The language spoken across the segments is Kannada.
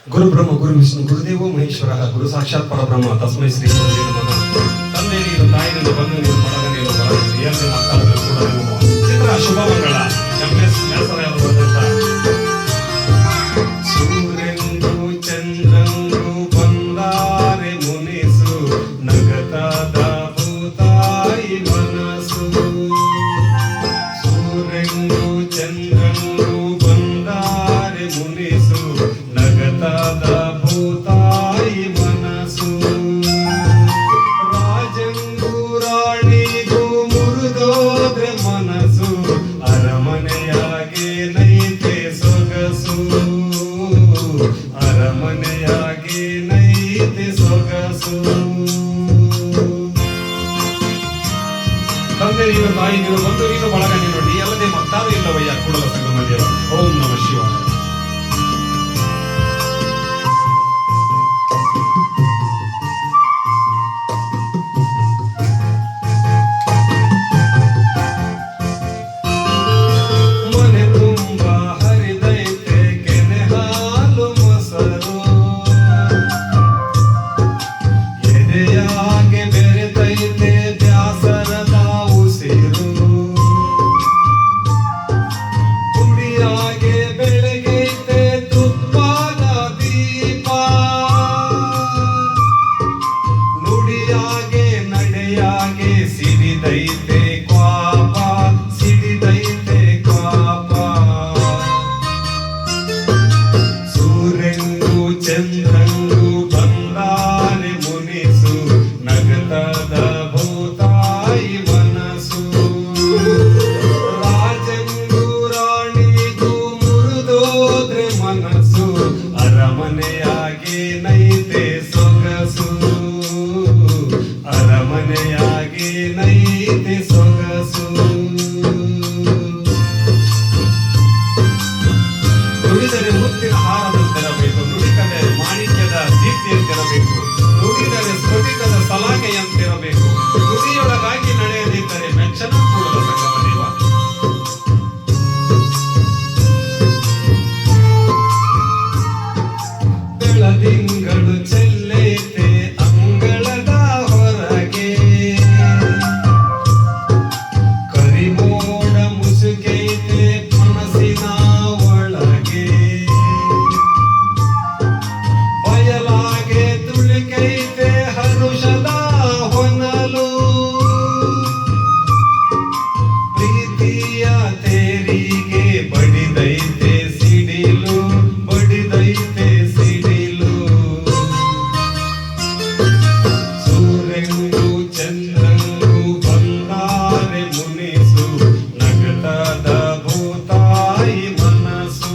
ಗುರು ಬ್ರಹ್ಮ ಗುರು ವಿಷ್ಣು ಗುರುದೇವೋ ಮಹೇಶ್ವರ ಗುರು ಸಾಕ್ಷಾತ್ ಪರಬ್ರಹ್ಮ ತಸ್ಮೈ ಶ್ರೀ ಗುರುದೇವ ನಮಃ. ತಂದೆ ನೀನು, ತಾಯಿ ನೀನು, ಬಂಧು ನೀನು, ಬಳಗ ನೀನು, ಬಲ ನೀನು, ಏಕೆ ಮಕ್ಕಳು ಕೂಡ ನೀವು. ಚಿತ್ರ ಶುಭ ಮಂಗಳ ಎಂಎಸ್ ವ್ಯಾಸರಾಯ ಅವರು ಬರೆದಂತ ಸೂರ್ಯಂದು ಚಂದ್ರಂದು ಬಂದಾರೆ ಮುನಿಸು ನಗತದ ಭೂತಾಯಿ ಮನಸ್ಸು. ಸೂರ್ಯಂದು ಚಂದ್ರಂದು ಬಂದಾರೆ ಮುನಿಸು ನಗತದ ಭೂತಾಯಿ ಮನಸ್ಸು. ರಾಜಂಗೂ ರಾಣಿಗೂ ಮುರಿದೋದ್ರೆ ಮನಸ್ಸು ಅರಮನೆಯಾಗೆ ನೈತೆ ಸೊಗಸು. ಅರಮನೆಯಾಗೆ ನೈತೆ ಸೊಗಸು. ತಂದೆ ನೀನು, ತಾಯಿ ನೀನು, ಬಂಧು ನೀನು, ಬಳಗ ನೀನು, ನೀ ಅಲ್ಲದೆ ಮತ್ತಾರು ಇಲ್ಲವಯ್ಯ ಕೂಡಲ ಸಂಗಮ ದೇವ. ಓಂ ನಮಃ ಶಿವಾಯ. ಮನೆ ತುಂಬ ಹರಿದೈತೆ ಕೆನೆ ಹಾಲು ಮೊಸರು. ಎದೆಯಾಗೆ ಬೆರೆತೈತೆ ಬ್ಯಾಸರದ ಉಸಿರು. ಕುಡಿಯಾಗೆ ಬೆಳಗೈತೆ ತುಪ್ಪದ ದೀಪ. ನುಡಿಯಾಗೆ ನಡೆಯಾಗೆ ಸಿಡಿದೈತೆ ಕ್ವಾಪ. ಸಿಡಿದೈತೆ ಕ್ವಾಪ. ಸೂರ್ಯಂಗೂ ಚಂದ್ರಂಗೂ ಬಂದಾರೆ ಮುನಿಸು ನಗತದ ಭೂತಾಯಿ ಮನಸ್ಸು. ರಾಜಂಗೂ ರಾಣಿಗೂ ಮುರಿದೋದ್ರೆ ಮನಸ್ಸು ಅರಮನೆಯಾಗೆ ನೈತೆ ಸೊಗಸು. ಅರಮನೆಯಾಗೆ ನೈತೆ ಸೊಗಸು. ನುಡಿದರೆ ಮುತ್ತಿನ ಹಾರದಂತಿರಬೇಕು, ನುಡಿದರೆ ಮಾಣಿಕ್ಯದ ದೀಪ್ತಿಯಂತಿರಬೇಕು, ನುಡಿದರೆ ಸ್ಫಟಿಕದ ಸಲಾಕೆಯಂತಿರಬೇಕು. ನುಡಿಯೊಳಗಾಗಿ ನಡೆಯದಿದ್ದರೆ ಮೆಚ್ಚನ ಕೂಡಲ ಸಂಗಮ ದೇವ. ಬೆಳದಿಂಗಳು ಚೆಲ್ಲೈತೆ ಅಂಗಳದ ಹೊರಗೆ. ಕರಿಮೋಡ ಮುಸುಕೈತೆ ಮನಸ್ಸಿನ ಒಳಗೆ. ಬಯಲಾಗೆ ತುಳುಕೈತೆ ಹರುಷದ ಹೊನಲು. ಪ್ರೀತಿಯ ತೇರಿಗೆ ಬಡಿದೈತೆ ಸಿಡಿಲು. ಬಡಿದೈತೆ ಸಿಡಿಲು. ಸೂರ್ಯಂಗೂ ಚಂದ್ರಂಗೂ ಬಂದಾರೆ ಮುನಿಸು ನಗತದ ಭೂತಾಯಿ ಮನಸ್ಸು.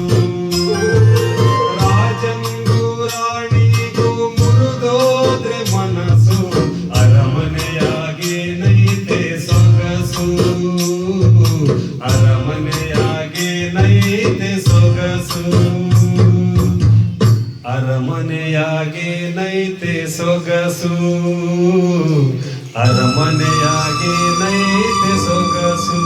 ರಾಜಂಗೂ ರಾಣಿಗೂ ಮುರಿದೋದ್ರೆ ಮನಸ್ಸು ಅರಮನೆಯಾಗೆ ನೈತೆ ಸೊಗಸು. ಅರಮನೆಯಾಗೆ ನೈತೆ ಸೊಗಸು. ಅರಮನೆಯಾಗೆ ನೈತೆ ಸೊಗಸು. ಅರಮನೆಯಾಗೆ ನೈತೆ ಸೊಗಸು.